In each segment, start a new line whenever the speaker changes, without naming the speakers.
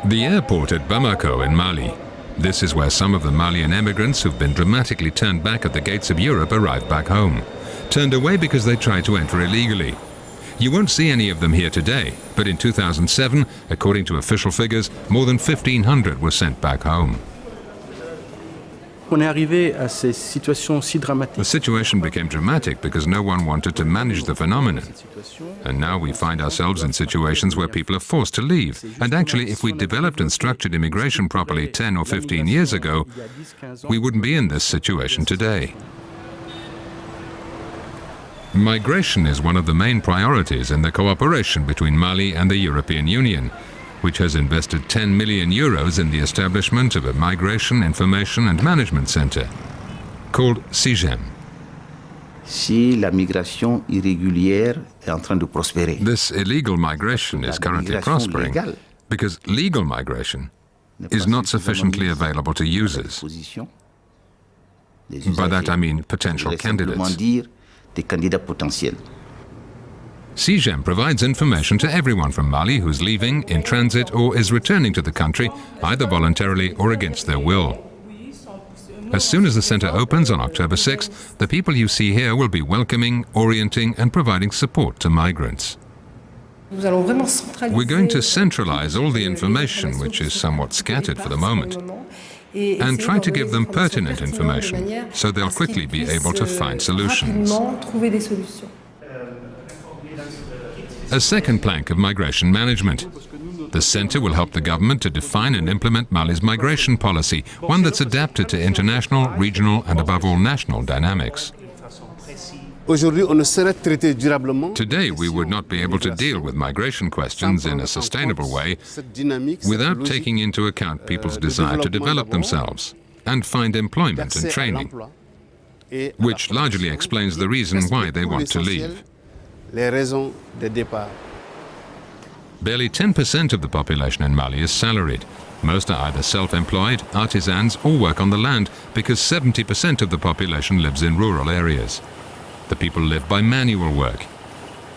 The airport at Bamako in Mali. This is where some of the Malian emigrants who've been dramatically turned back at the gates of Europe arrived back home. Turned away because they tried to enter illegally. You won't see any of them here today, but in 2007, according to official figures, more than 1,500 were sent back home. The situation became dramatic because no one wanted to manage the phenomenon. And now we find ourselves in situations where people are forced to leave. And actually, if we developed and structured immigration properly 10 or 15 years ago, we wouldn't be in this situation today. Migration is one of the main priorities in the cooperation between Mali and the European Union, which has invested 10 million euros in the establishment of a Migration Information and Management Center, called CIGEM. This illegal migration is currently prospering because legal migration is not sufficiently available to users. By that I mean potential candidates. CIGEM provides information to everyone from Mali who's leaving, in transit, or is returning to the country, either voluntarily or against their will. As soon as the center opens on October 6th, the people you see here will be welcoming, orienting, and providing support to migrants. We're going to centralize all the information, which is somewhat scattered for the moment, and try to give them pertinent information, so they'll quickly be able to find solutions. A second plank of migration management. The center will help the government to define and implement Mali's migration policy, one that's adapted to international, regional, and above all national dynamics. Today, we would not be able to deal with migration questions in a sustainable way without taking into account people's desire to develop themselves and find employment and training, which largely explains the reason why they want to leave. Barely 10% of the population in Mali is salaried. Most are either self-employed, artisans, or work on the land, because 70% of the population lives in rural areas. The people live by manual work.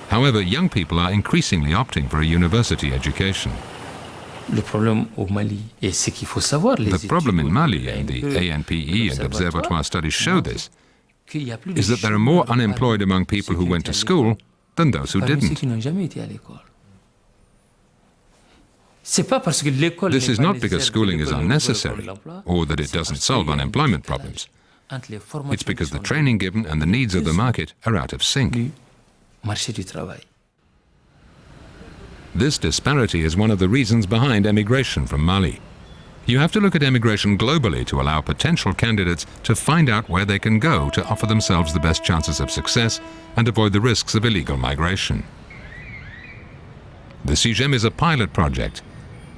However, young people are increasingly opting for a university education. The problem in Mali, and the ANPE and Observatoire studies show this, is that there are more unemployed among people who went to school than those who didn't. This is not because schooling is unnecessary or that it doesn't solve unemployment problems. It's because the training given and the needs of the market are out of sync. This disparity is one of the reasons behind emigration from Mali. You have to look at emigration globally to allow potential candidates to find out where they can go to offer themselves the best chances of success and avoid the risks of illegal migration. The CIGEM is a pilot project.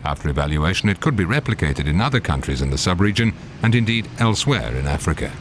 After evaluation, it could be replicated in other countries in the sub-region and indeed elsewhere in Africa.